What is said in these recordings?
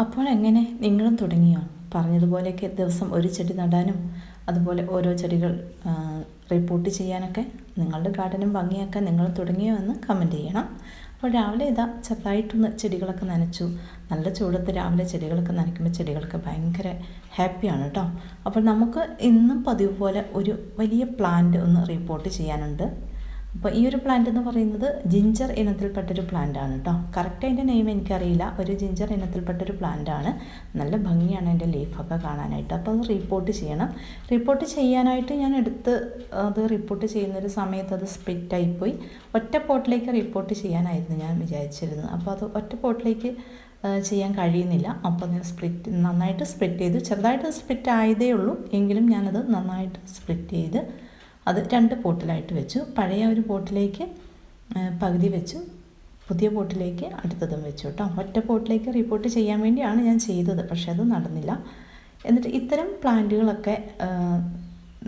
അപ്പോൾ എങ്ങനെ നിങ്ങളും തുടങ്ങിയോ? പറഞ്ഞതുപോലെയൊക്കെ ദിവസം ഒരു ചെടി നടാനും അതുപോലെ ഓരോ ചെടികൾ റിപ്പോർട്ട് ചെയ്യാനൊക്കെ നിങ്ങളുടെ ഗാർഡനും ഭംഗിയാക്കാൻ നിങ്ങൾ തുടങ്ങിയോ എന്ന് കമൻറ്റ് ചെയ്യണം. അപ്പോൾ രാവിലെ ഇതാ ചെറുതായിട്ടൊന്ന് ചെടികളൊക്കെ നനച്ചു. നല്ല ചൂടത്ത് രാവിലെ ചെടികളൊക്കെ നനയ്ക്കുമ്പോൾ ചെടികൾക്ക് ഭയങ്കര ഹാപ്പിയാണ് കേട്ടോ. അപ്പോൾ നമുക്ക് ഇന്നും പതിവ് പോലെ ഒരു വലിയ പ്ലാന്റ് ഒന്ന് റിപ്പോർട്ട് ചെയ്യാനുണ്ട്. അപ്പോൾ ഈ ഒരു പ്ലാന്റ് എന്ന് പറയുന്നത് ജിഞ്ചർ ഇനത്തിൽപ്പെട്ടൊരു പ്ലാന്റാണ് കേട്ടോ. കറക്റ്റ് അതിൻ്റെ നെയിം എനിക്കറിയില്ല. ഒരു ജിഞ്ചർ ഇനത്തിൽപ്പെട്ടൊരു പ്ലാന്റാണ്. നല്ല ഭംഗിയാണ് അതിൻ്റെ ലീഫൊക്കെ കാണാനായിട്ട്. അപ്പോൾ അത് റിപ്പോർട്ട് ചെയ്യണം. റിപ്പോർട്ട് ചെയ്യാനായിട്ട് ഞാൻ അത് റിപ്പോർട്ട് ചെയ്യുന്നൊരു സമയത്ത് അത് സ്പ്ലിറ്റായിപ്പോയി. ഒറ്റ പോട്ടിലേക്ക് റിപ്പോർട്ട് ചെയ്യാനായിരുന്നു ഞാൻ വിചാരിച്ചിരുന്നത്. അപ്പോൾ അത് ഒറ്റ പോട്ടിലേക്ക് ചെയ്യാൻ കഴിയുന്നില്ല. അപ്പോൾ ഞാൻ നന്നായിട്ട് സ്പ്ലിറ്റ് ചെയ്തു. ചെറുതായിട്ട് സ്പ്ലിറ്റ് ആയതേ ഉള്ളൂ, എങ്കിലും ഞാനത് നന്നായിട്ട് സ്പ്ലിറ്റ് ചെയ്ത് അത് 2 പോട്ടിലായിട്ട് വെച്ചു. പഴയ ഒരു പോട്ടിലേക്ക് പകുതി വെച്ചു, പുതിയ പോട്ടിലേക്ക് അടുത്തതും വെച്ചു കേട്ടോ. ഒറ്റ പോട്ടിലേക്ക് റിപ്പോർട്ട് ചെയ്യാൻ വേണ്ടിയാണ് ഞാൻ ചെയ്തത്, പക്ഷേ അത് നടന്നില്ല. എന്നിട്ട് ഇത്തരം പ്ലാന്റുകളൊക്കെ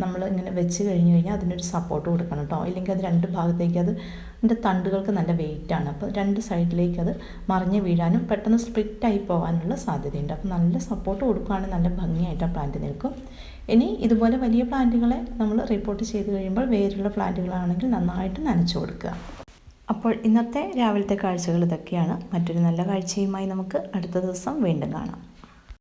നമ്മൾ ഇങ്ങനെ വെച്ച് കഴിഞ്ഞാൽ അതിനൊരു സപ്പോർട്ട് കൊടുക്കണം കേട്ടോ. ഇല്ലെങ്കിൽ അത് 2 ഭാഗത്തേക്ക് അതിൻ്റെ തണ്ടുകൾക്ക് നല്ല വെയിറ്റാണ്. അപ്പോൾ 2 സൈഡിലേക്ക് അത് മറിഞ്ഞ് വീഴാനും പെട്ടെന്ന് സ്പ്ലിറ്റായി പോകാനുള്ള സാധ്യതയുണ്ട്. അപ്പോൾ നല്ല സപ്പോർട്ട് കൊടുക്കുകയാണെങ്കിൽ നല്ല ഭംഗിയായിട്ട് ആ പ്ലാന്റ് നിൽക്കും. ഇനി ഇതുപോലെ വലിയ പ്ലാന്റുകളെ നമ്മൾ റിപ്പോർട്ട് ചെയ്ത് കഴിയുമ്പോൾ വേരുള്ള പ്ലാന്റുകളാണെങ്കിൽ നന്നായിട്ട് നനച്ചു കൊടുക്കുക. അപ്പോൾ ഇന്നത്തെ രാവിലത്തെ കാഴ്ചകൾ ഇതൊക്കെയാണ്. മറ്റൊരു നല്ല കാഴ്ചയുമായി നമുക്ക് അടുത്ത ദിവസം വീണ്ടും കാണാം.